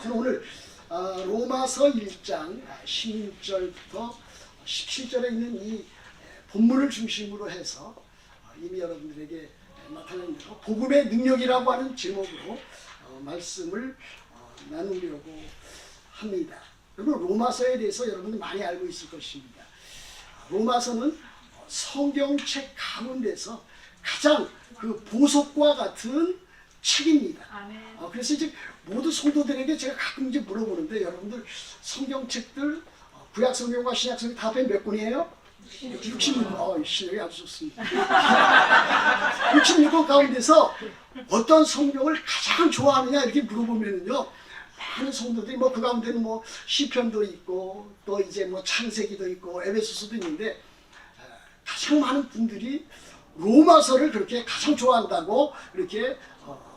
저는 오늘 로마서 1장 16절부터 17절에 있는 이 본문을 중심으로 해서 이미 여러분들에게 나타낸 대로 복음의 능력이라고 하는 제목으로 말씀을 나누려고 합니다. 여러분, 로마서에 대해서 여러분들 많이 알고 있을 것입니다. 로마서는 성경책 가운데서 가장 그 보석과 같은 책입니다. 그래서 이제 모두 성도들에게 제가 가끔 이제 물어보는데, 여러분들 성경책들 구약 성경과 신약 성경 다 합해 몇 권이에요? 66권. 실력이 아주 좋습니다. 66권 가운데서 어떤 성경을 가장 좋아하느냐 이렇게 물어보면은요, 많은 성도들이 그 가운데는 시편도 있고 또 이제 창세기도 있고 에베소서도 있는데, 가장 많은 분들이 로마서를 그렇게 가장 좋아한다고 이렇게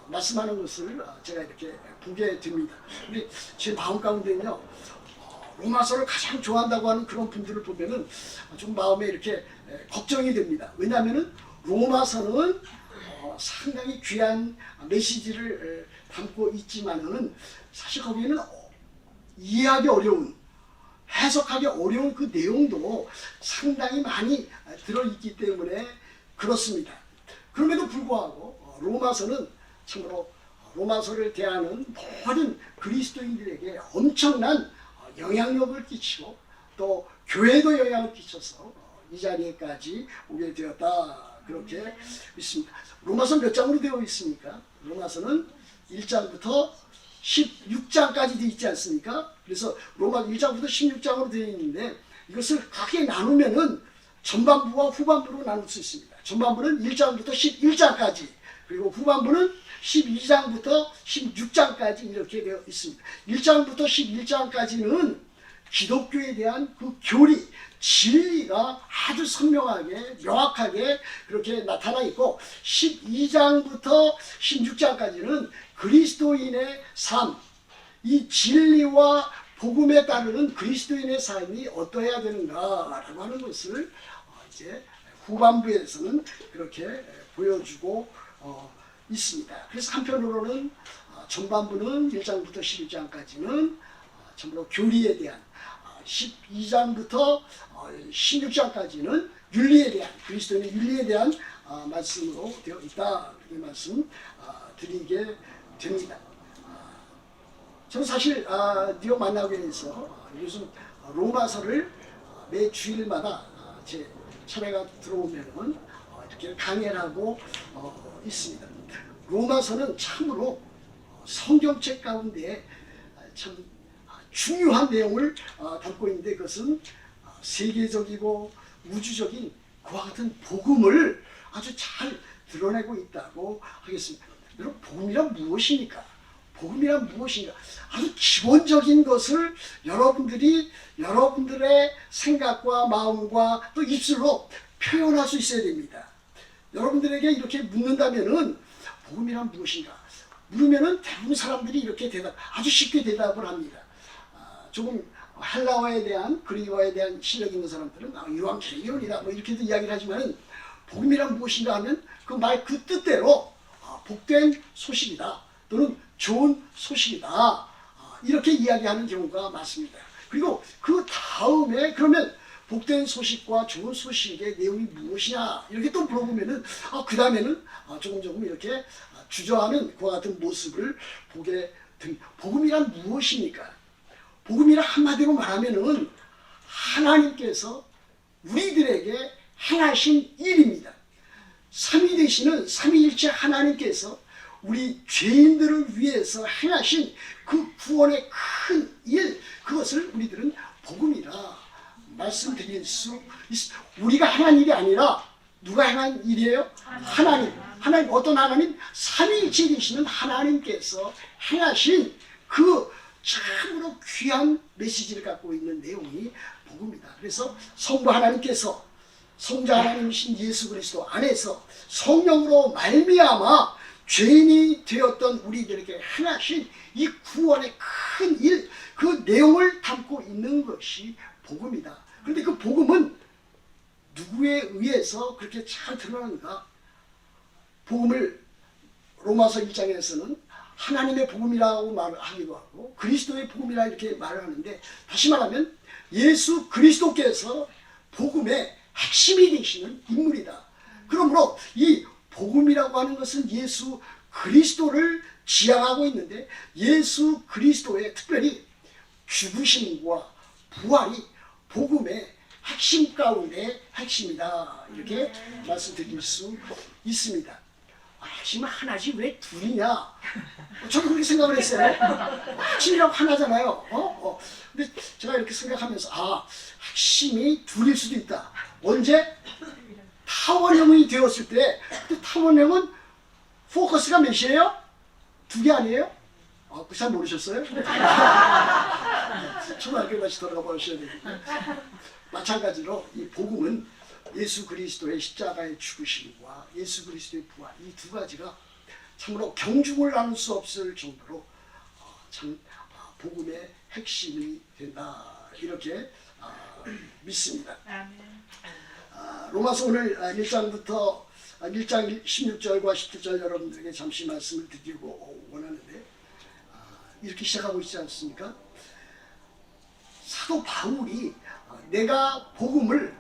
말씀하는 것을 제가 이렇게 보게 됩니다. 근데 제 마음 가운데는요, 로마서를 가장 좋아한다고 하는 그런 분들을 보면은 좀 마음에 이렇게 걱정이 됩니다. 왜냐하면은 로마서는 상당히 귀한 메시지를 담고 있지만은 사실 거기에는 이해하기 어려운, 해석하기 어려운 그 내용도 상당히 많이 들어있기 때문에 그렇습니다. 그럼에도 불구하고 로마서는 참으로 로마서를 대하는 모든 그리스도인들에게 엄청난 영향력을 끼치고 또 교회도 영향을 끼쳐서 이 자리에까지 오게 되었다, 그렇게 믿습니다. 로마서 몇 장으로 되어 있습니까? 로마서는 1장부터 16장까지 되어 있지 않습니까? 그래서 로마 1장부터 16장으로 되어 있는데, 이것을 크게 나누면은 전반부와 후반부로 나눌 수 있습니다. 전반부는 1장부터 11장까지, 그리고 후반부는 12장부터 16장까지 이렇게 되어 있습니다. 1장부터 11장까지는 기독교에 대한 그 교리, 진리가 아주 선명하게, 명확하게 그렇게 나타나 있고, 12장부터 16장까지는 그리스도인의 삶, 이 진리와 복음에 따르는 그리스도인의 삶이 어떠해야 되는가라고 하는 것을 이제 후반부에서는 그렇게 보여주고 있습니다. 그래서 한편으로는 전반부는 1장부터 11장까지는 전부 교리에 대한, 12장부터 16장까지는 윤리에 대한, 그리스도인의 윤리에 대한 말씀으로 되어 있다, 이 말씀 드리게 됩니다. 저는 사실 뉴욕 만나교회에서 요즘 로마서를 매 주일마다 제 차례가 들어오면은 이렇게 강연을 하고 있습니다. 로마서는 참으로 성경책 가운데 참 중요한 내용을 담고 있는데, 그것은 세계적이고 우주적인 그와 같은 복음을 아주 잘 드러내고 있다고 하겠습니다. 여러분, 복음이란 무엇입니까? 복음이란 무엇인가? 아주 기본적인 것을 여러분들이 여러분들의 생각과 마음과 또 입술로 표현할 수 있어야 됩니다. 여러분들에게 이렇게 묻는다면은 복음이란 무엇인가? 물으면은 대부분 사람들이 이렇게 아주 쉽게 대답을 합니다. 조금 헬라어에 대한, 그리스어에 대한 실력 있는 사람들은 유앙겔리온이다 이렇게도 이야기를 하지만은, 복음이란 무엇인가 하면 그 말 그 뜻대로 복된 소식이다, 또는 좋은 소식이다, 이렇게 이야기하는 경우가 많습니다. 그리고 그 다음에 그러면 복된 소식과 좋은 소식의 내용이 무엇이냐 이렇게 또 물어보면은 그 다음에는 조금 이렇게 주저하는 그와 같은 모습을 보게 됩니다. 복음이란 무엇입니까? 복음이란 한마디로 말하면은 하나님께서 우리들에게 행하신 일입니다. 삼위 되시는 삼위일체 하나님께서 우리 죄인들을 위해서 행하신 그 구원의 큰 일, 그것을 우리들은 복음이라 말씀드릴 수 있습니다. 우리가 행한 일이 아니라 누가 행한 일이에요? 하나님. 하나님, 어떤 하나님? 삼위일체 되시는 하나님께서 행하신 그 참으로 귀한 메시지를 갖고 있는 내용이 복음이다. 그래서 성부 하나님께서 성자 하나님이신 예수 그리스도 안에서 성령으로 말미암아 죄인이 되었던 우리들에게 행하신 이 구원의 큰 일, 그 내용을 담고 있는 것이 복음이다. 그런데 그 복음은 누구에 의해서 그렇게 잘 드러나는가? 복음을 로마서 1장에서는 하나님의 복음이라고 말하기도 하고 그리스도의 복음이라 이렇게 말을 하는데, 다시 말하면 예수 그리스도께서 복음의 핵심이 되시는 인물이다. 그러므로 이 복음이라고 하는 것은 예수 그리스도를 지향하고 있는데, 예수 그리스도의 특별히 죽으심과 부활이 복음의 핵심 가운데 핵심이다, 이렇게 말씀드릴 수 있습니다. 핵심은 하나지 왜 둘이냐? 저는 그렇게 생각을 했어요. 핵심이라고 하나잖아요. 근데 제가 이렇게 생각하면서 핵심이 둘일 수도 있다. 언제? 타원형이 되었을 때. 근데 타원형은 포커스가 몇이에요? 2개 아니에요? 그 잘 모르셨어요? 초등학교 다시 돌아가 보셔야 되겠네. 마찬가지로 이 복음은 예수 그리스도의 십자가의 죽으심과 예수 그리스도의 부활, 이 두 가지가 참으로 경중을 나눌 수 없을 정도로 참 복음의 핵심이 된다, 이렇게 믿습니다. 로마서 오늘 1장부터 1장 16절과 17절 여러분들에게 잠시 말씀을 드리고 원하는데, 이렇게 시작하고 있지 않습니까? 사도 바울이 내가 복음을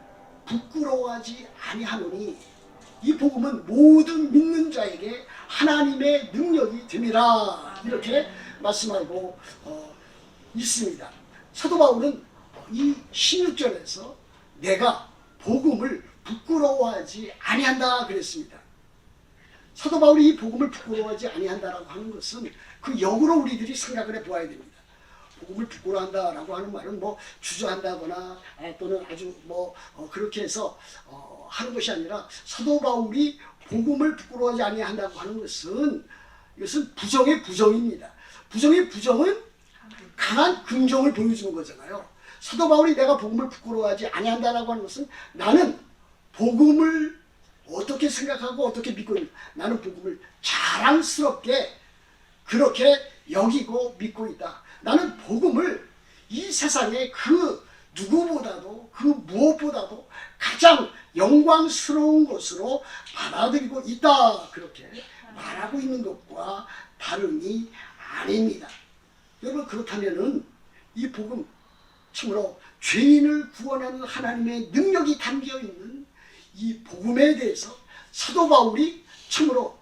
부끄러워하지 아니하노니 이 복음은 모든 믿는 자에게 하나님의 능력이 됨이라, 이렇게 말씀하고 있습니다. 사도 바울은 이 16절에서 내가 복음을 부끄러워하지 아니한다 그랬습니다. 사도 바울이 이 복음을 부끄러워하지 아니한다라고 하는 것은 그 역으로 우리들이 생각을 해보아야 됩니다. 복음을 부끄러워한다라고 하는 말은 뭐 주저한다거나 또는 아주 그렇게 해서 하는 것이 아니라, 사도 바울이 복음을 부끄러워하지 아니한다고 하는 것은 이것은 부정의 부정입니다. 부정의 부정은 강한 긍정을 보여주는 거잖아요. 사도 바울이 내가 복음을 부끄러워하지 아니한다라고 하는 것은 나는 복음을 어떻게 생각하고 어떻게 믿고 있는, 나는 복음을 자랑스럽게 그렇게 여기고 믿고 있다. 나는 복음을 이 세상에 그 누구보다도 그 무엇보다도 가장 영광스러운 것으로 받아들이고 있다, 그렇게 말하고 있는 것과 다름이 아닙니다. 여러분, 그렇다면은 이 복음, 참으로 죄인을 구원하는 하나님의 능력이 담겨있는 이 복음에 대해서 사도 바울이 참으로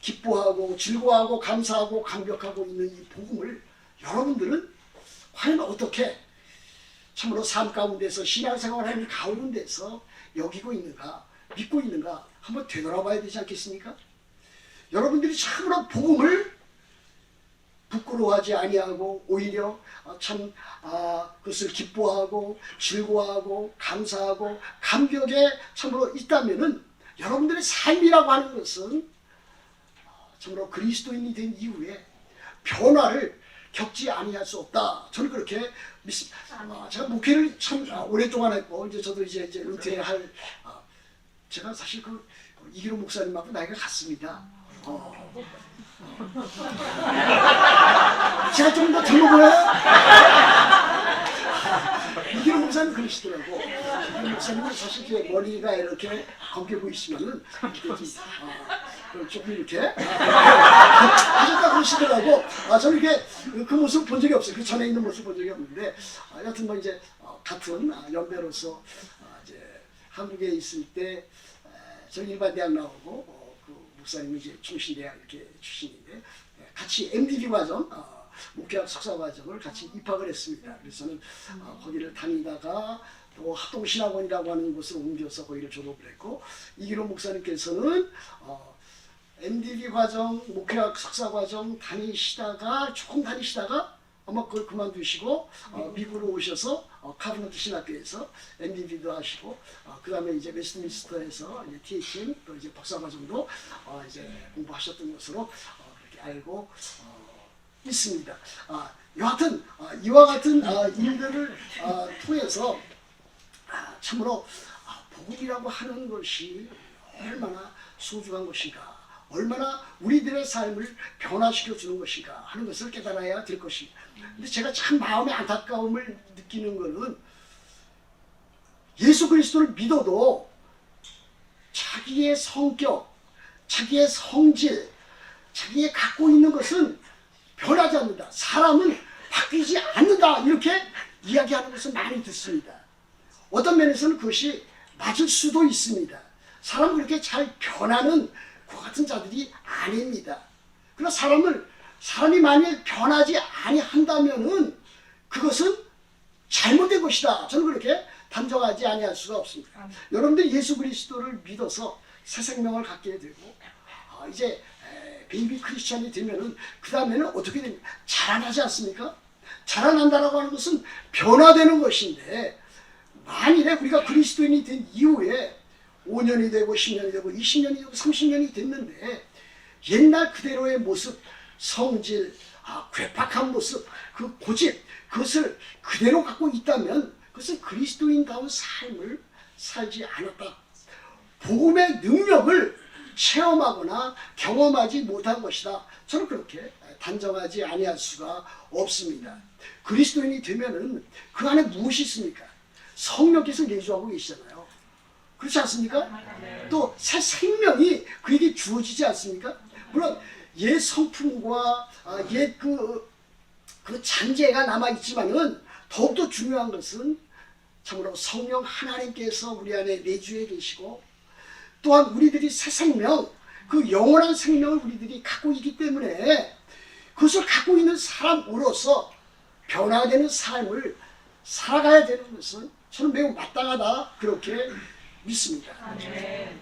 기뻐하고 즐거워하고 감사하고 감격하고 있는 이 복음을 여러분들은 과연 어떻게 참으로 삶 가운데서, 신앙생활하는 가운데서 여기고 있는가, 믿고 있는가 한번 되돌아봐야 되지 않겠습니까? 여러분들이 참으로 복음을 부끄러워하지 아니하고 오히려 그것을 기뻐하고 즐거워하고 감사하고 감격에 참으로 있다면은 여러분들의 삶이라고 하는 것은 참으로 그리스도인이 된 이후에 변화를 겪지 아니할 수 없다. 저는 그렇게 믿습니다. 제가 목회를 참 오랫동안 했고, 이제 저도 이제 은퇴할, 제가 사실 그 이기로 목사님하고 나이가 같습니다. 제가 좀 더 젊어 보여요? 이기로 목사님 그러시더라고. 이기로 목사님은 사실 제 머리가 이렇게 검게 보이시면은 조금 이렇게 하셨다 그러시더라고. 저는 이렇게 그 모습 본 적이 없어요. 그 전에 있는 모습 본 적이 없는데, 여튼 뭐 이제 같은 연배로서 이제 한국에 있을 때 저는 일반대학 나오고 그 목사님이 이제 중신대학 이렇게 출신인데, 같이 MDB 과정, 목회학 석사 과정을 같이 입학을 했습니다. 그래서 저는 거기를 다니다가 또 합동신학원이라고 하는 곳을 옮겨서 거기를 졸업을 했고, 이기로 목사님께서는 MDB 과정, 목회학 석사 과정 조금 다니시다가 아마 그걸 그만두시고 미국으로 오셔서 카브너트 신학교에서 MDB도 하시고, 그 다음에 이제 웨스트민스터에서 이제 THM 또 이제 박사 과정도 이제 공부하셨던 것으로 그렇게 알고 있습니다. 여하튼 이와 같은 일들을 통해서 참으로 복음이라고 하는 것이 얼마나 소중한 것인가, 얼마나 우리들의 삶을 변화시켜 주는 것인가 하는 것을 깨달아야 될 것입니다. 근데 제가 참 마음의 안타까움을 느끼는 것은, 예수 그리스도를 믿어도 자기의 성격, 자기의 성질, 자기의 갖고 있는 것은 변하지 않는다. 사람은 바뀌지 않는다. 이렇게 이야기하는 것을 많이 듣습니다. 어떤 면에서는 그것이 맞을 수도 있습니다. 사람은 그렇게 잘 변하는 그 같은 자들이 아닙니다. 그러나 사람이 만일 변하지 아니한다면은 그것은 잘못된 것이다. 저는 그렇게 단정하지 아니할 수가 없습니다. 여러분들이 예수 그리스도를 믿어서 새 생명을 갖게 되고 이제 베이비 크리스찬이 되면은 그 다음에는 어떻게 됩니까? 자라나지 않습니까? 자라난다라고 하는 것은 변화되는 것인데, 만일에 우리가 그리스도인이 된 이후에 5년이 되고 10년이 되고 20년이 되고 30년이 됐는데 옛날 그대로의 모습, 성질, 괴팍한 모습, 그 고집, 그것을 그대로 갖고 있다면 그것은 그리스도인다운 삶을 살지 않았다. 복음의 능력을 체험하거나 경험하지 못한 것이다. 저는 그렇게 단정하지 아니할 수가 없습니다. 그리스도인이 되면은 그 안에 무엇이 있습니까? 성령께서 내주하고 계시잖아요. 그렇지 않습니까? 또 새 생명이 그에게 주어지지 않습니까? 물론 옛 성품과 옛 그 잔재가 남아있지만은 더욱더 중요한 것은 참으로 성령 하나님께서 우리 안에 내주해 계시고, 또한 우리들이 새 생명, 그 영원한 생명을 우리들이 갖고 있기 때문에 그것을 갖고 있는 사람으로서 변화되는 삶을 살아가야 되는 것은 저는 매우 마땅하다, 그렇게 믿습니다.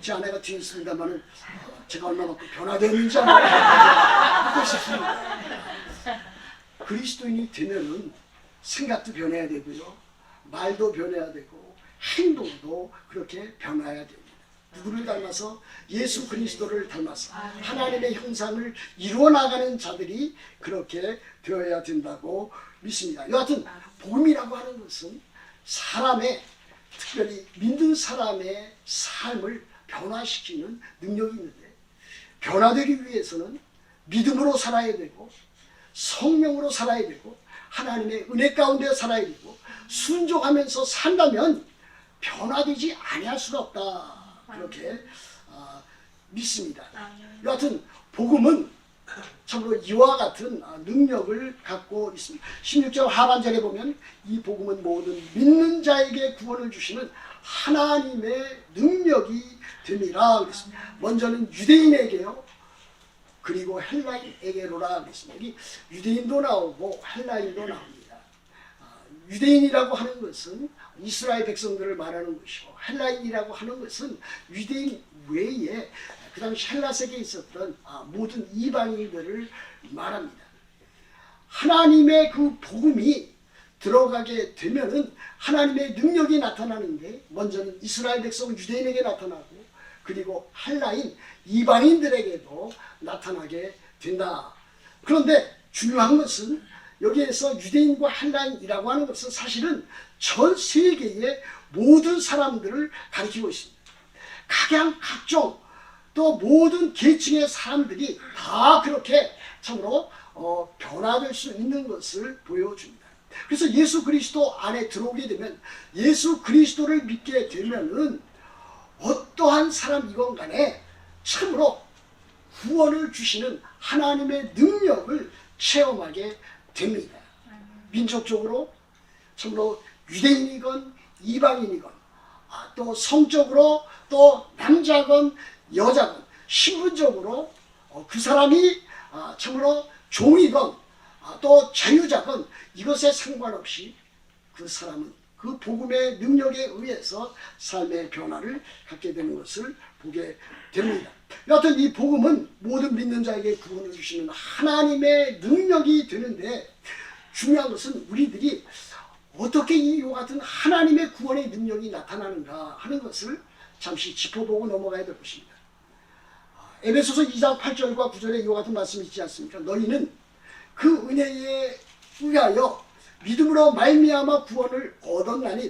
제 아내가 뒤에 있습니다만 제가 얼마만큼 변화되는지 한번 보고 싶습니다. 그리스도인이 되면은 생각도 변해야 되고요, 말도 변해야 되고 행동도 그렇게 변화해야 됩니다. 누구를 닮아서? 예수 그리스도를 닮아서 하나님의 형상을 이루어 나가는 자들이 그렇게 되어야 된다고 믿습니다. 여하튼 복음이라고 하는 것은 사람의, 특별히 믿는 사람의 삶을 변화시키는 능력이 있는데, 변화되기 위해서는 믿음으로 살아야 되고 성령으로 살아야 되고 하나님의 은혜 가운데 살아야 되고 순종하면서 산다면 변화되지 아니할 수가 없다, 그렇게 믿습니다. 여하튼 복음은 참으로 이와 같은 능력을 갖고 있습니다. 16절 하반절에 보면 이 복음은 모든 믿는 자에게 구원을 주시는 하나님의 능력이 됩니다 그랬습니다. 먼저는 유대인에게요, 그리고 헬라인에게로라 그랬습니다. 여기 유대인도 나오고 헬라인도 나옵니다. 유대인이라고 하는 것은 이스라엘 백성들을 말하는 것이고, 헬라인이라고 하는 것은 유대인 외에 그 당시 헬라 세계에 있었던 모든 이방인들을 말합니다. 하나님의 그 복음이 들어가게 되면은 하나님의 능력이 나타나는데, 먼저는 이스라엘 백성 유대인에게 나타나고 그리고 헬라인 이방인들에게도 나타나게 된다. 그런데 중요한 것은 여기에서 유대인과 헬라인이라고 하는 것은 사실은 전 세계의 모든 사람들을 가리키고 있습니다. 각종 또 모든 계층의 사람들이 다 그렇게 참으로 변화될 수 있는 것을 보여줍니다. 그래서 예수 그리스도 안에 들어오게 되면, 예수 그리스도를 믿게 되면은 어떠한 사람이건 간에 참으로 구원을 주시는 하나님의 능력을 체험하게 됩니다. 민족적으로 참으로 유대인이건 이방인이건, 또 성적으로, 또 남자건 여자건, 신분적으로 그 사람이 참으로 종이건 또 자유자건 이것에 상관없이 그 사람은 그 복음의 능력에 의해서 삶의 변화를 갖게 되는 것을 보게 됩니다. 여하튼 이 복음은 모든 믿는 자에게 구원을 주시는 하나님의 능력이 되는데, 중요한 것은 우리들이 어떻게 이와 같은 하나님의 구원의 능력이 나타나는가 하는 것을 잠시 짚어보고 넘어가야 될 것입니다. 에베소서 2장 8절과 9절에 이와 같은 말씀이 있지 않습니까? 너희는 그 은혜에 의하여 믿음으로 말미암아 구원을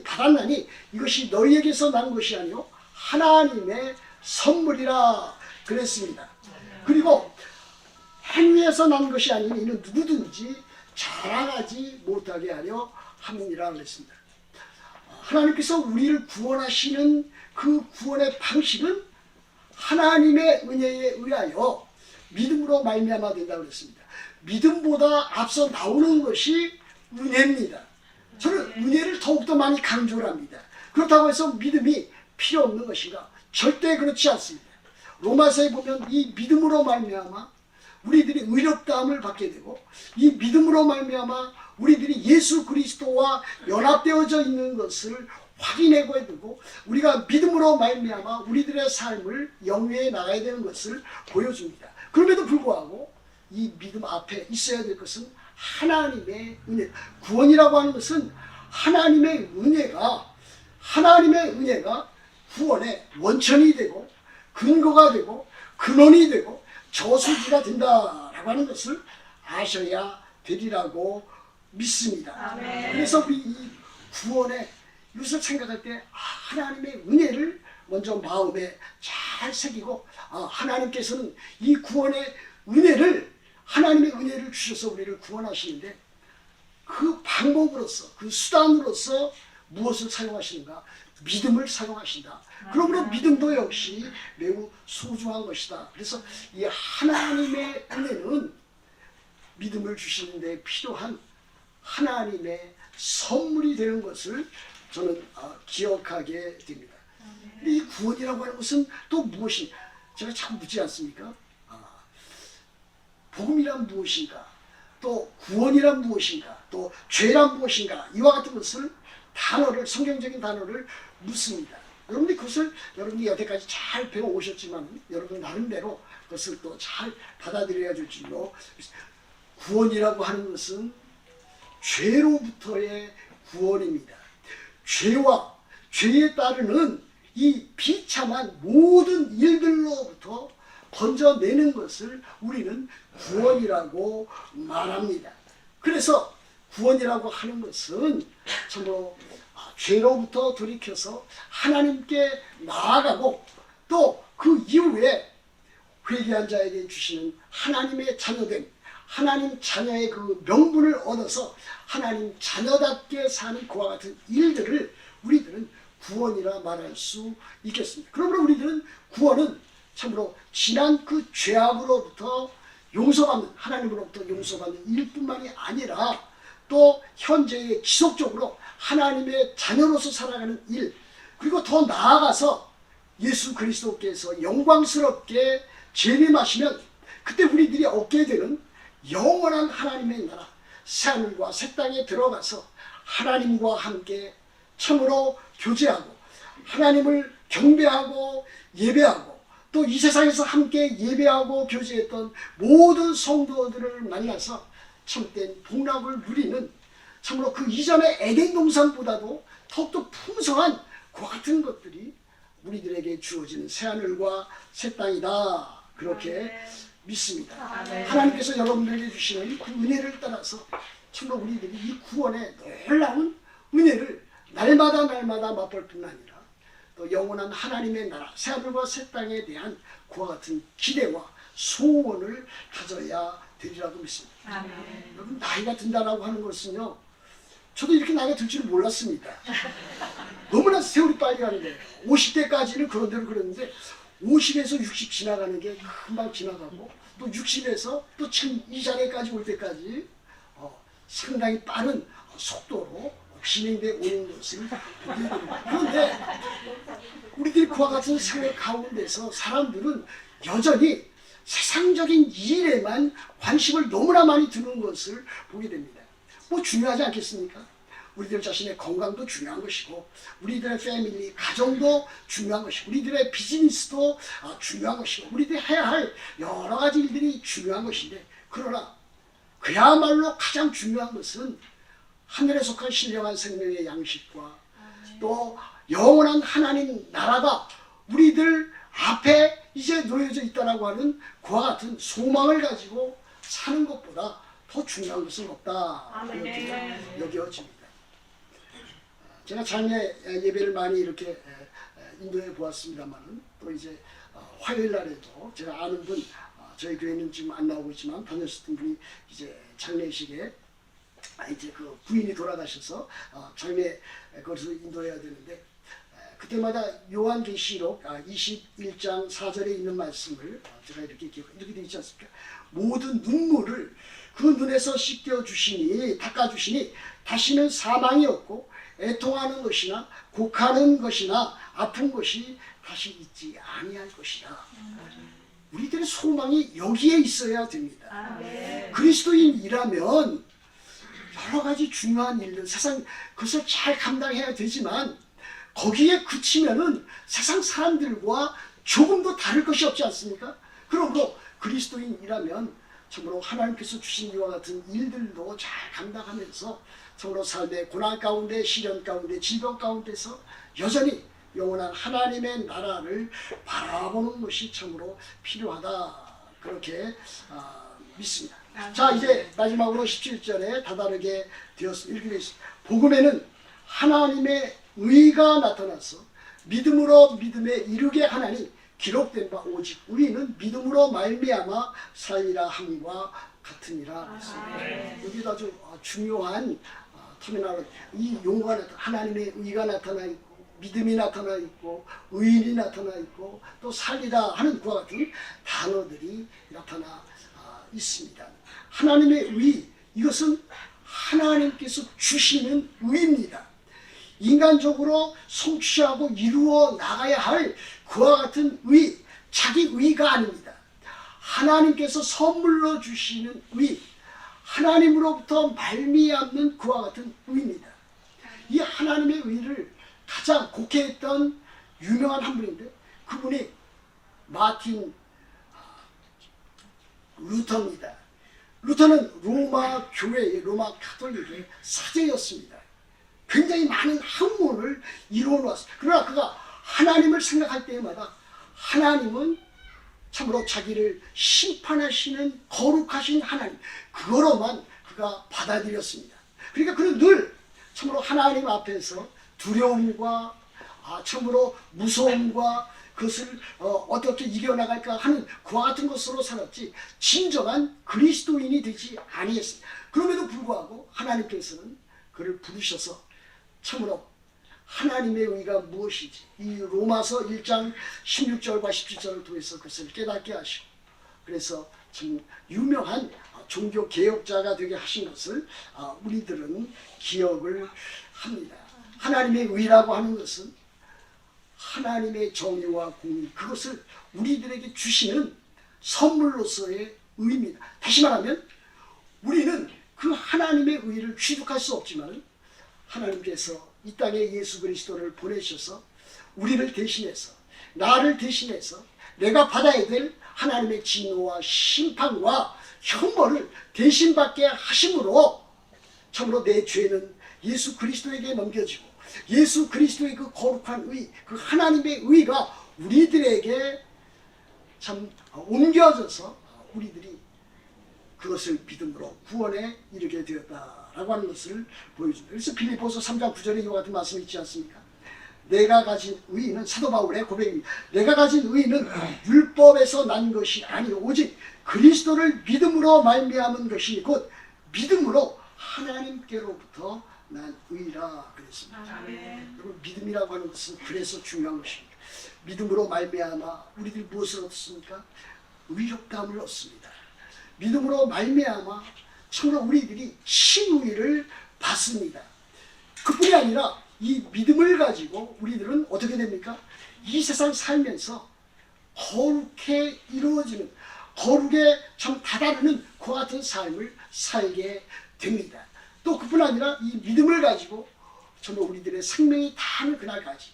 받았나니 이것이 너희에게서 난 것이 아니요 하나님의 선물이라 그랬습니다. 그리고 행위에서 난 것이 아니니 이는 누구든지 자랑하지 못하게 하려 함이라 그랬습니다. 하나님께서 우리를 구원하시는 그 구원의 방식은 하나님의 은혜에 의하여 믿음으로 말미암아 된다고 그랬습니다. 믿음보다 앞서 나오는 것이 은혜입니다. 저는 은혜를 더욱더 많이 강조를 합니다. 그렇다고 해서 믿음이 필요 없는 것인가? 절대 그렇지 않습니다. 로마서에 보면 이 믿음으로 말미암아 우리들이 의롭다함을 받게 되고, 이 믿음으로 말미암아 우리들이 예수 그리스도와 연합되어져 있는 것을 확인하고 되고, 우리가 믿음으로 말미암아 우리들의 삶을 영위해 나가야 되는 것을 보여줍니다. 그럼에도 불구하고 이 믿음 앞에 있어야 될 것은 하나님의 은혜. 구원이라고 하는 것은 하나님의 은혜가 구원의 원천이 되고 근거가 되고 근원이 되고 저수지가 된다라고 하는 것을 아셔야 되리라고 믿습니다. 아멘. 그래서 우리 이 구원의 이것을 생각할 때 하나님의 은혜를 먼저 마음에 잘 새기고, 하나님께서는 이 구원의 은혜를, 하나님의 은혜를 주셔서 우리를 구원하시는데 그 방법으로서, 그 수단으로서 무엇을 사용하시는가? 믿음을 사용하신다. 그러므로 믿음도 역시 매우 소중한 것이다. 그래서 이 하나님의 은혜는 믿음을 주시는 데 필요한 하나님의 선물이 되는 것을 저는 기억하게 됩니다. 근데 이 구원이라고 하는 것은 또 무엇이, 제가 자꾸 묻지 않습니까? 복음이란 무엇인가? 또 구원이란 무엇인가? 또 죄란 무엇인가? 이와 같은 것을 성경적인 단어를 묻습니다. 여러분들이 그것을 여러분이 여태까지 잘 배워오셨지만 여러분 나름대로 그것을 또 잘 받아들여야 될 줄로, 구원이라고 하는 것은 죄로부터의 구원입니다. 죄와 죄에 따르는 이 비참한 모든 일들로부터 건져내는 것을 우리는 구원이라고 말합니다. 그래서 구원이라고 하는 것은 참으로 죄로부터 돌이켜서 하나님께 나아가고, 또 그 이후에 회개한 자에게 주시는 하나님의 자녀됨, 하나님 자녀의 그 명분을 얻어서 하나님 자녀답게 사는 그와 같은 일들을 우리들은 구원이라 말할 수 있겠습니다. 그러므로 우리들은 구원은 참으로 지난 그 죄악으로부터 용서받는, 하나님으로부터 용서받는 일뿐만이 아니라 또 현재의 지속적으로 하나님의 자녀로서 살아가는 일, 그리고 더 나아가서 예수 그리스도께서 영광스럽게 재림하시면 그때 우리들이 얻게 되는 영원한 하나님의 나라, 새하늘과 새 땅에 들어가서 하나님과 함께 참으로 교제하고 하나님을 경배하고 예배하고, 또 이 세상에서 함께 예배하고 교제했던 모든 성도들을 만나서 참된 복락을 누리는, 참으로 그 이전의 에덴 동산보다도 더욱더 풍성한 그와 같은 것들이 우리들에게 주어지는 새하늘과 새 땅이다, 그렇게 믿습니다. 하나님께서 여러분들에게 주시는 그 은혜를 따라서 참으로 우리들이 이 구원의 놀라운 은혜를 날마다 맛볼 뿐 아니라 또 영원한 하나님의 나라, 새하늘과 새 땅에 대한 그와 같은 기대와 소원을 가져야 되리라고 믿습니다. 아멘. 여러분, 나이가 든다라고 하는 것은요, 저도 이렇게 나이가 들 줄은 몰랐습니다. 너무나 세월이 빨리 가는데 50대까지는 그런 대로 그랬는데 50에서 60 지나가는 게 금방 지나가고, 또 60에서 또 지금 이 자리까지 올 때까지 상당히 빠른 속도로 진행돼 오는 것을 보게 됩니다. 그런데 우리들이 그와 같은 생활 가운데서 사람들은 여전히 세상적인 일에만 관심을 너무나 많이 두는 것을 보게 됩니다. 뭐 중요하지 않겠습니까? 우리들 자신의 건강도 중요한 것이고, 우리들의 패밀리, 가정도 중요한 것이고, 우리들의 비즈니스도 중요한 것이고, 우리들이 해야 할 여러 가지 일들이 중요한 것인데, 그러나 그야말로 가장 중요한 것은 하늘에 속한 신령한 생명의 양식과 또 영원한 하나님 나라가 우리들 앞에 이제 놓여져 있다라고 하는 그와 같은 소망을 가지고 사는 것보다 더 중요한 것은 없다, 이렇게 여겨집니다. 제가 장례 예배를 많이 이렇게 인도해 보았습니다만, 또 이제 화요일 날에도 제가 아는 분, 저희 교회는 지금 안 나오고 있지만 다녔었던 분이 이제 장례식에 이제 그 부인이 돌아가셔서 장례 거기서 인도해야 되는데, 그때마다 요한계시록 21장 4절에 있는 말씀을 제가 이렇게 되어 있지 않습니까? 모든 눈물을 그 눈에서 씻겨주시니 닦아주시니 다시는 사망이 없고 애통하는 것이나 곡하는 것이나 아픈 것이 다시 있지 아니할 것이라. 우리들의 소망이 여기에 있어야 됩니다. 그리스도인이라면 여러 가지 중요한 일들 세상 그것을 잘 감당해야 되지만 거기에 그치면은 세상 사람들과 조금도 다를 것이 없지 않습니까? 그러므로 그리스도인이라면 참으로 하나님께서 주신 이와 같은 일들도 잘 감당하면서 참으로 삶의 고난 가운데 시련 가운데 질병 가운데서 여전히 영원한 하나님의 나라를 바라보는 것이 참으로 필요하다 그렇게 믿습니다. 자, 이제 마지막으로 17절에 다다르게 되었습니다. 이렇게 되었습니다. 복음에는 하나님의 의가 나타나서 믿음으로 믿음에 이르게 하나니 기록된 바 오직 우리는 믿음으로 말미암아 살리라 함과 같으니라. 여기도 아주 중요한 터미널, 이 용어가 하나님의 의가 나타나 있고 믿음이 나타나 있고 의인이 나타나 있고 또 살리라 하는 그와 같은 단어들이 나타나 있습니다. 하나님의 의, 이것은 하나님께서 주시는 의입니다. 인간적으로 성취하고 이루어 나가야 할 그와 같은 의, 자기 의가 아닙니다. 하나님께서 선물로 주시는 의, 하나님으로부터 말미암는 그와 같은 의입니다. 이 하나님의 의를 가장 곡해했던 유명한 한 분인데 그분이 마틴 루터입니다. 루터는 로마 교회의 로마 가톨릭의 사제였습니다. 굉장히 많은 학문을 이루어 놓았습니다. 그러나 그가 하나님을 생각할 때마다 하나님은 참으로 자기를 심판하시는 거룩하신 하나님, 그거로만 그가 받아들였습니다. 그러니까 그는 늘 참으로 하나님 앞에서 두려움과 참으로 무서움과 그것을 어떻게 이겨나갈까 하는 그와 같은 것으로 살았지 진정한 그리스도인이 되지 아니했습니다. 그럼에도 불구하고 하나님께서는 그를 부르셔서 참으로 하나님의 의가 무엇인지 이 로마서 1장 16절과 17절을 통해서 그것을 깨닫게 하시고 그래서 참 유명한 종교 개혁자가 되게 하신 것을 우리들은 기억을 합니다. 하나님의 의라고 하는 것은 하나님의 정의와 공의, 그것을 우리들에게 주시는 선물로서의 의입니다. 다시 말하면 우리는 그 하나님의 의를 취득할 수 없지만 하나님께서 이 땅에 예수 그리스도를 보내셔서 우리를 대신해서 나를 대신해서 내가 받아야 될 하나님의 진노와 심판과 형벌을 대신 받게 하심으로 참으로 내 죄는 예수 그리스도에게 넘겨지고 예수 그리스도의 그 거룩한 의, 그 하나님의 의가 우리들에게 참 옮겨져서 우리들이 그것을 믿음으로 구원에 이르게 되었다라고 하는 것을 보여줍니다. 그래서 빌립보서 3장 9절에 이와 같은 말씀이 있지 않습니까? 내가 가진 의는 사도 바울의 고백입니다. 내가 가진 의는 율법에서 난 것이 아니요 오직 그리스도를 믿음으로 말미암은 것이 곧 믿음으로 하나님께로부터 난 의라 그랬습니다. 여러분 믿음이라고 하는 것은 그래서 중요한 것입니다. 믿음으로 말미암아 우리들이 무엇을 얻습니까? 의롭다함을 얻습니다. 믿음으로 말미암아 참으로 우리들이 칭의를 받습니다. 그뿐이 아니라 이 믿음을 가지고 우리들은 어떻게 됩니까? 이 세상 살면서 거룩해 이루어지는 거룩에 참 다다르는 그와 같은 삶을 살게 됩니다. 또 그뿐 아니라 이 믿음을 가지고 정말 우리들의 생명이 다하는 그날까지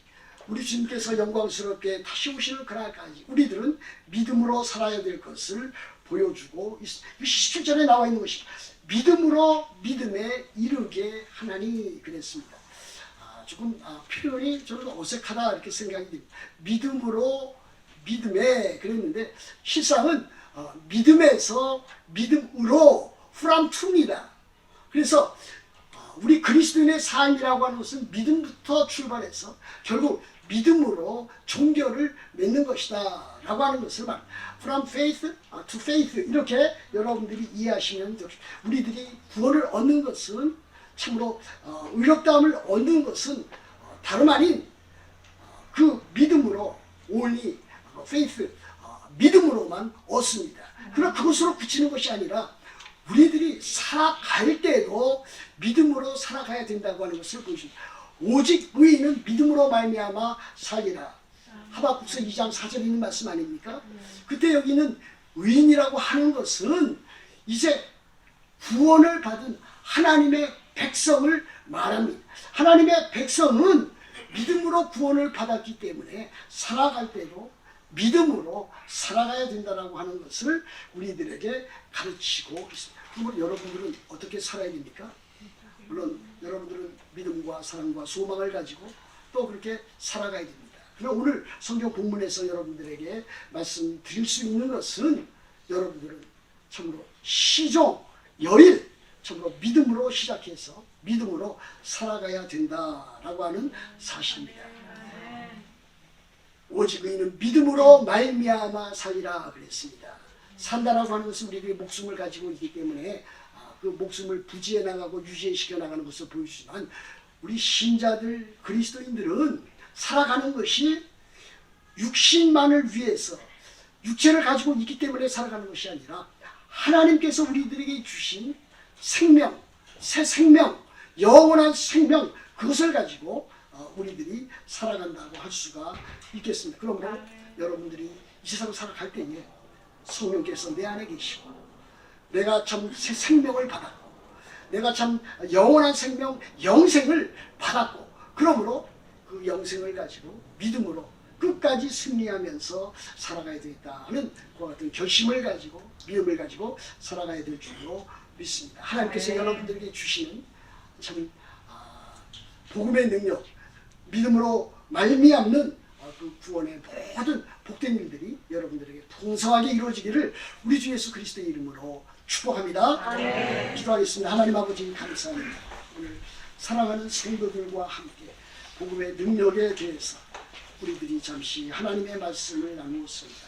우리 주님께서 영광스럽게 다시 오시는 그날까지 우리들은 믿음으로 살아야 될 것을 보여주고 있습니다. 17절에 나와 있는 것이 믿음으로 믿음에 이르게 하나니 그랬습니다. 조금 표현이 저는 어색하다 이렇게 생각이 듭니다. 믿음으로 믿음에 그랬는데 실상은 믿음에서 믿음으로 from to입니다. 그래서 우리 그리스도인의 삶이라고 하는 것은 믿음부터 출발해서 결국 믿음으로 종교를 맺는 것이다 라고 하는 것을 from faith to faith 이렇게 여러분들이 이해하시면 됩니다. 우리들이 구원을 얻는 것은 참으로 의롭다함을 얻는 것은 다름 아닌 그 믿음으로 only faith 믿음으로만 얻습니다. 그러나 그것으로 그치는 것이 아니라 우리들이 살아갈 때도 믿음으로 살아가야 된다고 하는 것을 보여줍니다. 오직 의인은 믿음으로 말미암아 살리라. 하박국서 2장 4절에 있는 말씀 아닙니까? 그때 여기는 의인이라고 하는 것은 이제 구원을 받은 하나님의 백성을 말합니다. 하나님의 백성은 믿음으로 구원을 받았기 때문에 살아갈 때도 믿음으로 살아가야 된다고 하는 것을 우리들에게 가르치고 있습니다. 그러면 여러분들은 어떻게 살아야 됩니까? 물론 여러분들은 믿음과 사랑과 소망을 가지고 또 그렇게 살아가야 됩니다. 그러나 오늘 성경 본문에서 여러분들에게 말씀드릴 수 있는 것은 여러분들은 참으로 시종, 여일, 참으로 믿음으로 시작해서 믿음으로 살아가야 된다라고 하는 사실입니다. 오직 의인은 믿음으로 말미암아 살리라 그랬습니다. 산다라고 하는 것은 우리에게 목숨을 가지고 있기 때문에 그 목숨을 부지해 나가고 유지시켜 나가는 것을 보여주지만 우리 신자들 그리스도인들은 살아가는 것이 육신만을 위해서 육체를 가지고 있기 때문에 살아가는 것이 아니라 하나님께서 우리들에게 주신 생명, 새 생명, 영원한 생명 그것을 가지고 우리들이 살아간다고 할 수가 있겠습니다. 그러므로 여러분들이 이 세상을 살아갈 때에 성령께서 내 안에 계시고 내가 참 새 생명을 받았고 내가 참 영원한 생명, 영생을 받았고 그러므로 그 영생을 가지고 믿음으로 끝까지 승리하면서 살아가야 되겠다는 그와 같은 결심을 가지고 믿음을 가지고 살아가야 될 줄로 믿습니다. 하나님께서 여러분들에게 주시는 참 복음의 능력, 믿음으로 말미암는 그 구원의 모든 복된 일들이 여러분들에게 풍성하게 이루어지기를 우리 주 예수 그리스도의 이름으로 축복합니다. 기도하겠습니다. 하나님 아버지 감사합니다. 오늘 사랑하는 성도들과 함께 복음의 능력에 대해서 우리들이 잠시 하나님의 말씀을 나누었습니다.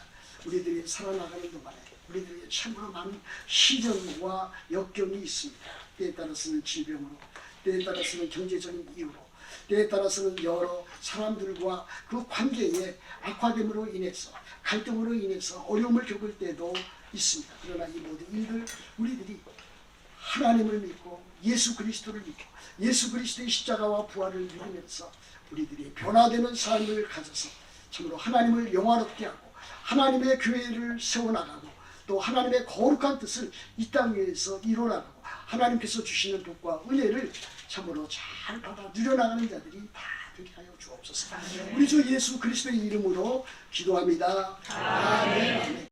우리들이 살아나가는 동안에 우리들에게 참으로 많은 시련과 역경이 있습니다. 때에 따라서는 질병으로, 때에 따라서는 경제적인 이유로, 때에 따라서는 여러 사람들과 그 관계의 악화됨으로 인해서 갈등으로 인해서 어려움을 겪을 때도 있습니다. 그러나 이 모든 일들 우리들이 하나님을 믿고 예수 그리스도를 믿고 예수 그리스도의 십자가와 부활을 믿으면서 우리들이 변화되는 삶을 가져서 참으로 하나님을 영화롭게 하고 하나님의 교회를 세워나가고 또 하나님의 거룩한 뜻을 이 땅 위에서 이루어나가고 하나님께서 주시는 복과 은혜를 참으로 잘 받아 누려나가는 자들이 다 되게 하여 주옵소서. 우리 주 예수 그리스도의 이름으로 기도합니다. 아멘. 아멘.